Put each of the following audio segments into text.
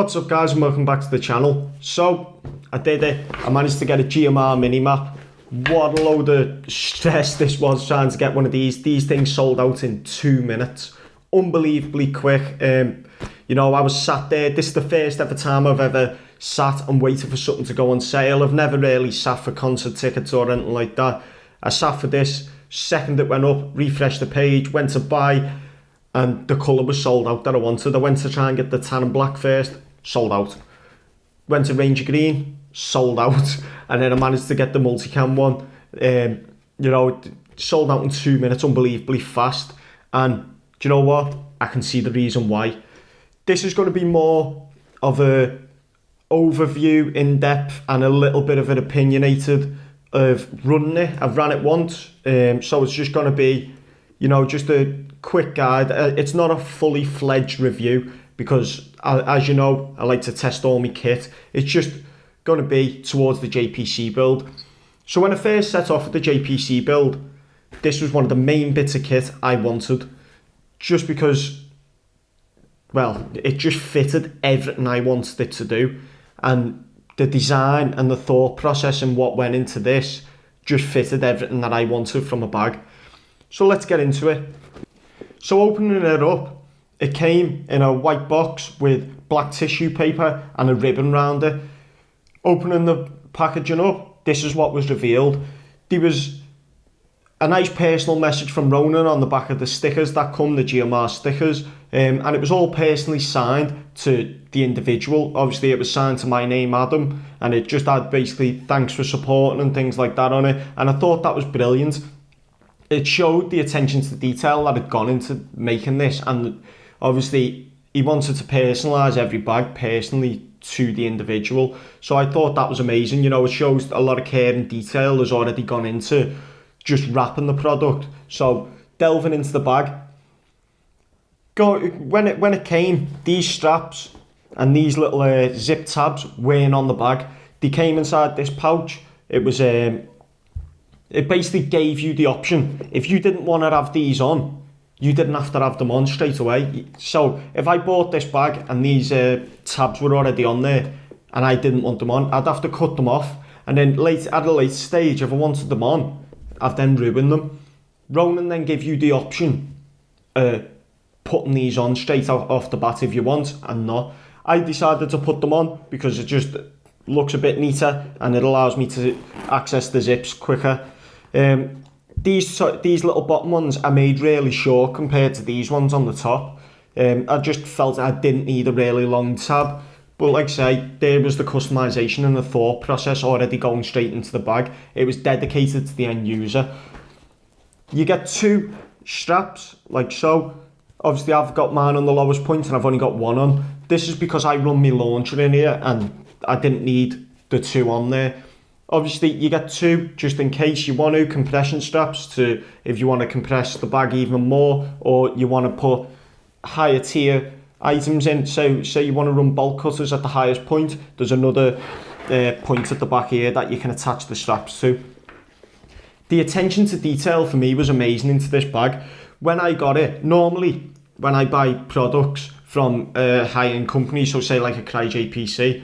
What's up guys, and welcome back to the channel. So I did it. I managed to get a GMR MiniMap. What a load of stress this was trying to get one of these. These things sold out in 2 minutes. Unbelievably quick. You know, I was sat there. This is the first ever time I've ever sat and waited for something to go on sale. I've never really sat for concert tickets or anything like that. I sat for this. Second it went up, refreshed the page, went to buy, and the colour was sold out that I wanted. I went to try and get the tan and black first, sold out. Went to Ranger Green, sold out. And then I managed to get the multicam one. You know, sold out in 2 minutes, unbelievably fast. And do you know what? I can see the reason why. This is going to be more of a overview, in-depth, and a little bit of an opinionated of running it. I've ran it once, so it's just going to be, you know, just a quick guide. It's not a fully fledged review because, as you know, I like to test all my kit. It's just going to be towards the JPC build. So when I first set off with the JPC build, this was one of the main bits of kit I wanted, just because, well, it just fitted everything I wanted it to do. And the design and the thought process and what went into this just fitted everything that I wanted from a bag. So let's get into it. So opening it up, it came in a white box with black tissue paper and a ribbon around it. Opening the packaging up, this is what was revealed. There was a nice personal message from Ronan on the back of the stickers that come, the GMR stickers, and it was all personally signed to the individual. Obviously it was signed to my name, Adam, and it just had basically thanks for supporting and things like that on it, and I thought that was brilliant. It showed the attention to detail that had gone into making this, and obviously he wanted to personalise every bag personally to the individual, so I thought that was amazing. You know, it shows a lot of care and detail has already gone into just wrapping the product. So delving into the bag, when it came, these straps and these little zip tabs weren't on the bag. They came inside this pouch. It was it basically gave you the option. If you didn't want to have these on, you didn't have to have them on straight away. So if I bought this bag and these tabs were already on there and I didn't want them on, I'd have to cut them off, and then at a later stage, if I wanted them on, I've then ruined them. Ronan then give you the option putting these on straight off the bat if you want, and not. I decided to put them on because it just looks a bit neater and it allows me to access the zips quicker. These little bottom ones are made really short compared to these ones on the top. I just felt I didn't need a really long tab. But like I say, there was the customization and the thought process already going straight into the bag. It was dedicated to the end user. You get 2 straps, like so. Obviously I've got mine on the lowest point and I've only got one on. This is because I run my launcher in here and I didn't need the 2 on there. Obviously you get 2 just in case you want to, compression straps to, if you want to compress the bag even more, or you want to put higher tier items in. So say you want to run bolt cutters at the highest point, there's another point at the back here that you can attach the straps to. The attention to detail for me was amazing into this bag. When I got it, normally when I buy products from high-end companies, so say like a Cry JPC,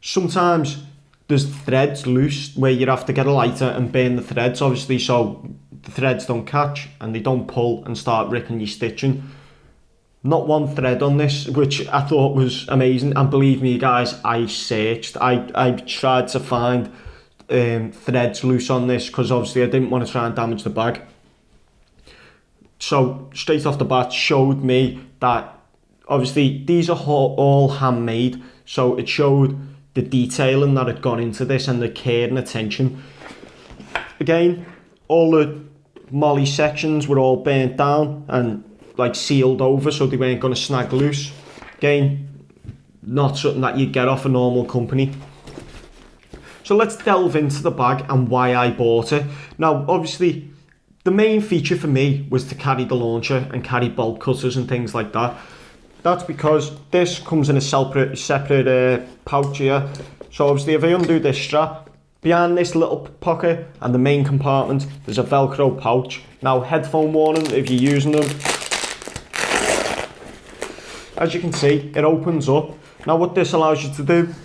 sometimes there's threads loose where you have to get a lighter and burn the threads, obviously, so the threads don't catch and they don't pull and start ripping your stitching. Not one thread on this, which I thought was amazing. And believe me guys, I searched, I tried to find threads loose on this because obviously I didn't want to try and damage the bag. So straight off the bat showed me that obviously these are all handmade, so it showed the detailing that had gone into this and the care and attention. Again, all the molly sections were all burnt down and like sealed over so they weren't going to snag loose. Again, not something that you'd get off a normal company. So let's delve into the bag and why I bought it. Now obviously the main feature for me was to carry the launcher and carry bolt cutters and things like that. That's because this comes in a separate pouch here. So obviously if I undo this strap, behind this little pocket and the main compartment, there's a Velcro pouch. Now headphone warning if you're using them. As you can see, it opens up. Now what this allows you to do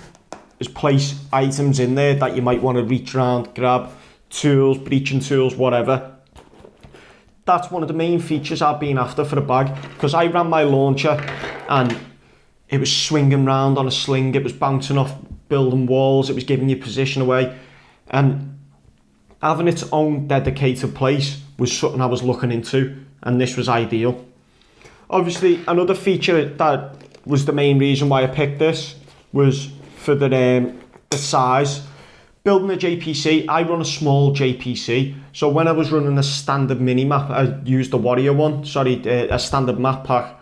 is place items in there that you might want to reach around, grab, tools, breaching tools, whatever. That's one of the main features I've been after for the bag, because I ran my launcher and it was swinging round on a sling, it was bouncing off building walls, it was giving you position away, and having its own dedicated place was something I was looking into, and this was ideal. Obviously, another feature that was the main reason why I picked this was for the size. Building a JPC, I run a small JPC, so when I was running a standard mini map, I used the Warrior one, a standard map pack,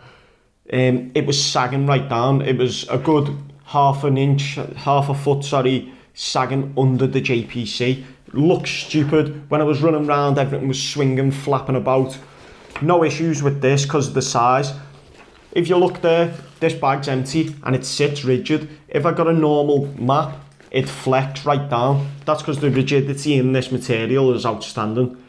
it was sagging right down. It was a good half a foot, sagging under the JPC. Looked stupid. When I was running around, everything was swinging, flapping about. No issues with this because of the size. If you look there, this bag's empty and it sits rigid. If I got a normal map, it'd flex right down. That's because the rigidity in this material is outstanding.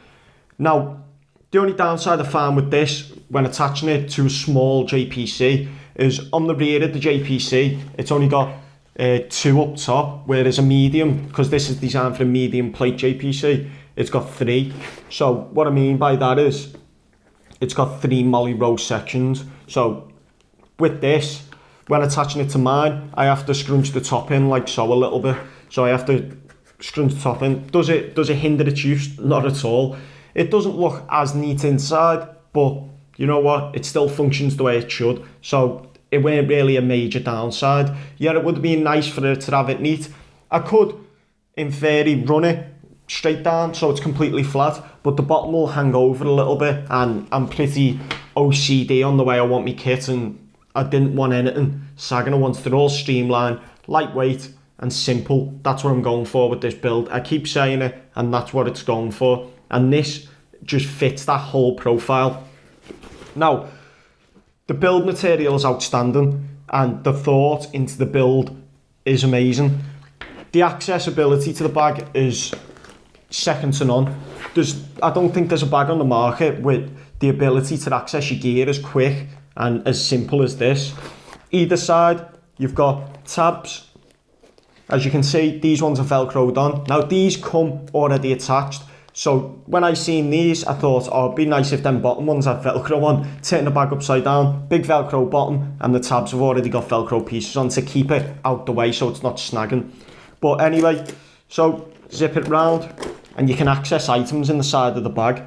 Now, the only downside I found with this, when attaching it to a small JPC, is on the rear of the JPC, it's only got 2 up top, whereas a medium, because this is designed for a medium plate JPC, it's got 3. So what I mean by that is, it's got 3 molly row sections. So with this, when attaching it to mine, I have to scrunch the top in like so a little bit. So I have to scrunch the top in. Does it hinder its use? Not at all. It doesn't look as neat inside, but you know what? It still functions the way it should. So it weren't really a major downside. Yeah, it would be nice for it to have it neat. I could, in theory, run it straight down so it's completely flat, but the bottom will hang over a little bit, and I'm pretty OCD on the way I want my kit, and I didn't want anything sagging. I wanted it all streamlined, lightweight and simple. That's what I'm going for with this build. I keep saying it, and that's what it's going for. And this just fits that whole profile. Now, the build material is outstanding, and the thought into the build is amazing. The accessibility to the bag is second to none. I don't think there's a bag on the market with the ability to access your gear as quick and as simple as this. Either side, you've got tabs. As you can see, these ones are velcroed on. Now, these come already attached. So when I seen these, I thought, oh, it'd be nice if them bottom ones had Velcro on. Turn the bag upside down, big Velcro bottom, and the tabs have already got Velcro pieces on to keep it out the way so it's not snagging. But anyway, so zip it round, and you can access items in the side of the bag.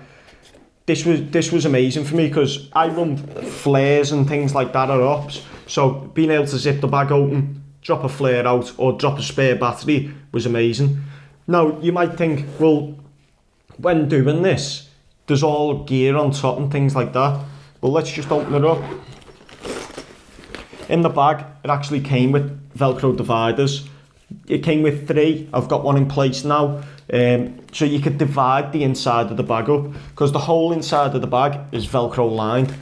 This was amazing for me because I run FLeZ and things like that at ops. So being able to zip the bag open, drop a flare out, or drop a spare battery was amazing. Now, you might think, well, when doing this, there's all gear on top and things like that. Well, let's just open it up. In the bag, it actually came with Velcro dividers. It came with 3. I've got one in place now. So you could divide the inside of the bag up, because the whole inside of the bag is Velcro lined,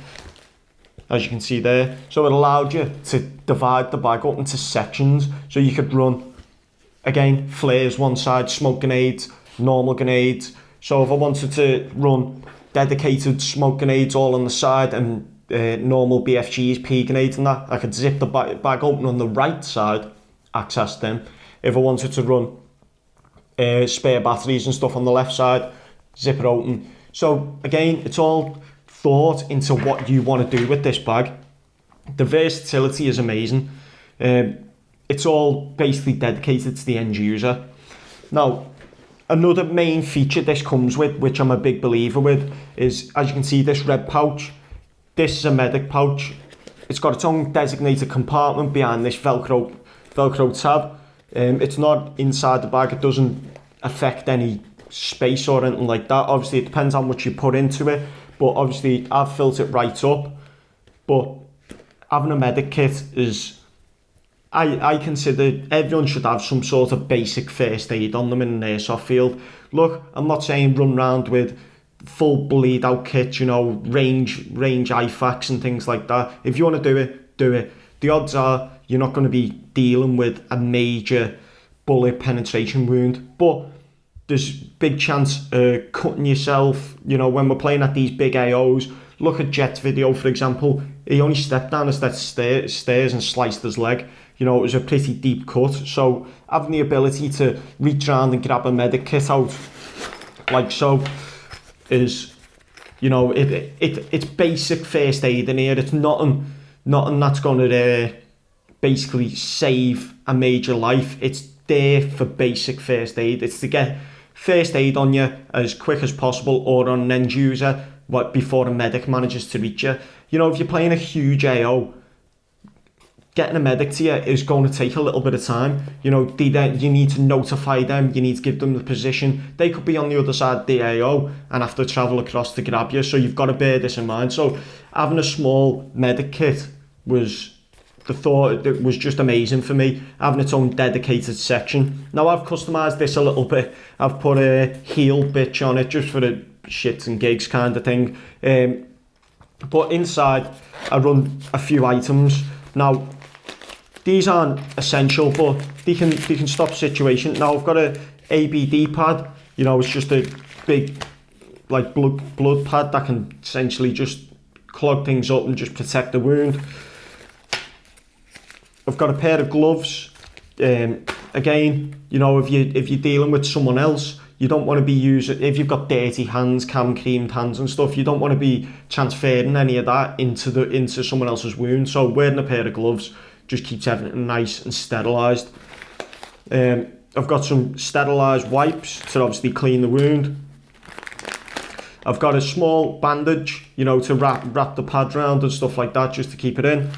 as you can see there. So it allowed you to divide the bag up into sections. So you could run, again, flares one side, smoke grenades, normal grenades. So if I wanted to run dedicated smoke grenades all on the side and normal BFGs, P grenades and that, I could zip the bag open on the right side, access them. If I wanted to run spare batteries and stuff on the left side, zip it open. So again, it's all thought into what you want to do with this bag. The versatility is amazing. It's all basically dedicated to the end user. Now, another main feature this comes with, which I'm a big believer with, is, as you can see, this red pouch. This is a medic pouch. It's got its own designated compartment behind this Velcro tab. It's not inside the bag. It doesn't affect any space or anything like that. Obviously, it depends how much you put into it, but obviously I've filled it right up. But having a medic kit is, I consider everyone should have some sort of basic first aid on them in an airsoft field. Look, I'm not saying run around with full bleed out kit, you know, range IFAKs and things like that. If you want to do it, do it. The odds are you're not going to be dealing with a major bullet penetration wound, but there's big chance of cutting yourself. You know, when we're playing at these big AOs, look at Jet's video, for example. He only stepped down a set of stairs and sliced his leg. you know, it was a pretty deep cut. So having the ability to reach around and grab a medic kit out, like so, is, you know, it's basic first aid in here. It's nothing that's going to basically save a major life. It's there for basic first aid. It's to get first aid on you as quick as possible, or on an end user, before a medic manages to reach you. You know, if you're playing a huge AO, getting a medic to you is going to take a little bit of time. You know, you need to notify them, you need to give them the position. They could be on the other side of the AO and have to travel across to grab you, so you've got to bear this in mind. So having a small medic kit was just amazing for me, having its own dedicated section. Now I've customised this a little bit. I've put a heal bitch on it just for the shits and gigs kind of thing. But inside I run a few items. Now these aren't essential, but they can stop situation. Now I've got a ABD pad. You know, it's just a big like blood pad that can essentially just clog things up and just protect the wound. I've got a pair of gloves. Again, you know, if you're dealing with someone else, you don't want to be using, if you've got dirty hands, cam creamed hands and stuff, you don't want to be transferring any of that into someone else's wound. So wearing a pair of gloves just keeps everything nice and sterilised. I've got some sterilised wipes to obviously clean the wound. I've got a small bandage, you know, to wrap the pad around and stuff like that, just to keep it in.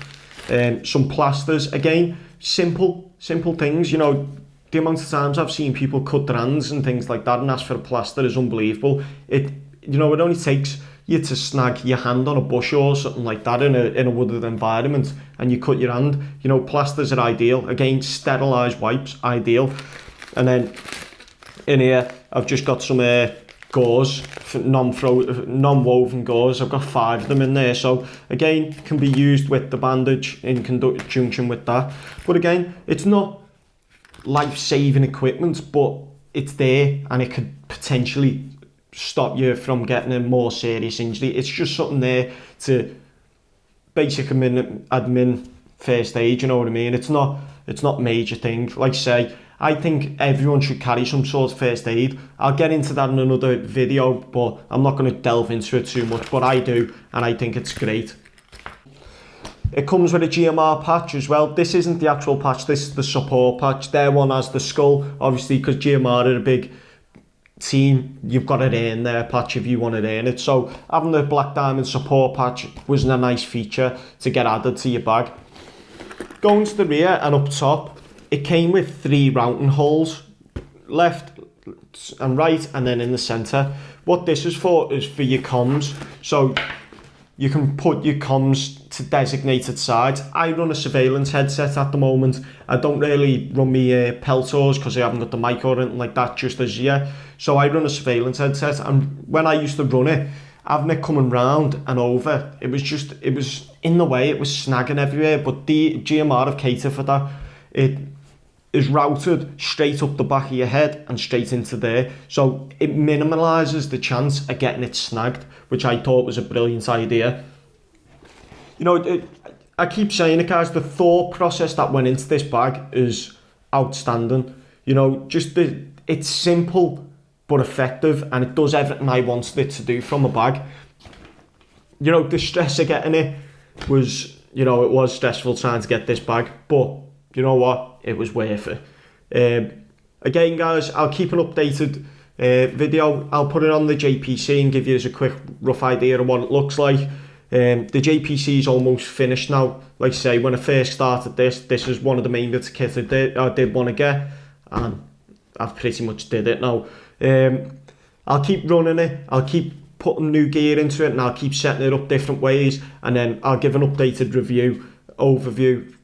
Some plasters, again, simple things. You know, the amount of times I've seen people cut their hands and things like that and ask for a plaster is unbelievable. It only takes you to snag your hand on a bush or something like that in a wooded environment and you cut your hand. You know, plasters are ideal. Again, sterilised wipes, ideal. And then in here I've just got some gauze, non-woven gauze. I've got 5 of them in there, so again, can be used with the bandage in conjunction with that. But again, it's not life-saving equipment, but it's there and it could potentially stop you from getting a more serious injury. It's just something there to basic admin first aid, you know what I mean? It's not major thing. Like I say, I think everyone should carry some sort of first aid. I'll get into that in another video, but I'm not going to delve into it too much, but I do, and I think it's great. It comes with a GMR patch as well. This isn't the actual patch, this is the support patch. Their one has the skull, obviously, because GMR are a big team. You've got to earn their patch if you want to earn it. So having the Black Diamond support patch was a nice feature to get added to your bag. Going to the rear and up top, it came with 3 routing holes, left and right, and then in the centre. What this is for your comms. So you can put your comms to designated sides. I run a surveillance headset at the moment. I don't really run my Peltors because I haven't got the mic or anything like that just as yet. So I run a surveillance headset, and when I used to run it, having it coming round and over, it was in the way, it was snagging everywhere, but the GMR have catered for that. It is routed straight up the back of your head and straight into there, so it minimalises the chance of getting it snagged, which I thought was a brilliant idea. You know, I keep saying it, guys, the thought process that went into this bag is outstanding. You know, just it's simple but effective, and it does everything I wanted it to do from a bag. You know, the stress of getting it was, you know, it was stressful trying to get this bag, but you know what, it was worth it. Again, guys, I'll keep an updated video. I'll put it on the JPC and give you a quick rough idea of what it looks like. The JPC is almost finished now. Like I say, when I first started this is one of the main bits of kit I did want to get, and I've pretty much did it now. I'll keep running it, I'll keep putting new gear into it, and I'll keep setting it up different ways, and then I'll give an updated overview,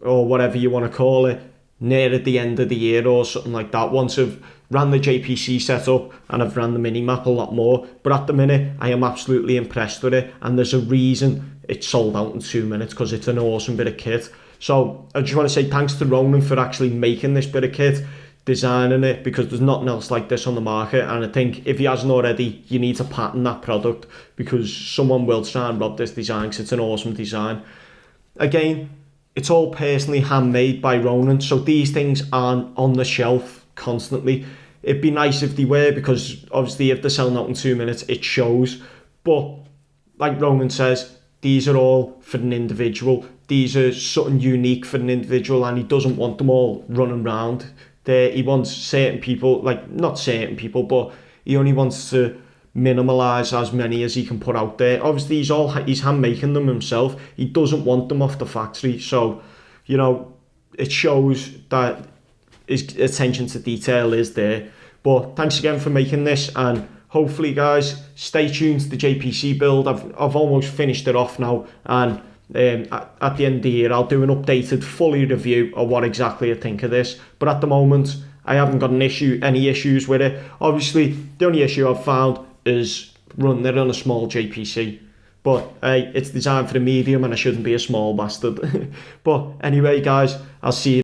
or whatever you want to call it, near at the end of the year or something like that, once I've ran the JPC setup and I've ran the minimap a lot more. But at the minute, I am absolutely impressed with it, and there's a reason it's sold out in 2 minutes, because it's an awesome bit of kit. So I just want to say thanks to Ronan for actually making this bit of kit, designing it, because there's nothing else like this on the market, and I think if he hasn't already, you need to patent that product, because someone will try and rob this design, because it's an awesome design. Again, it's all personally handmade by Ronan, so these things aren't on the shelf constantly. It'd be nice if they were, because obviously if they're selling out in 2 minutes, it shows. But like Ronan says, these are all for an individual. These are something unique for an individual, and he doesn't want them all running around there. He wants certain people, like, not certain people, but he only wants to minimalise as many as he can put out there. Obviously, he's hand making them himself. He doesn't want them off the factory, so you know, it shows that his attention to detail is there. But thanks again for making this, and hopefully, guys, stay tuned to the JPC build. I've almost finished it off now, and at the end of the year, I'll do an updated, fully review of what exactly I think of this. But at the moment, I haven't got any issues with it. Obviously, the only issue I've found is running it on a small JPC. But hey, it's designed for the medium, and I shouldn't be a small bastard. But anyway, guys, I'll see you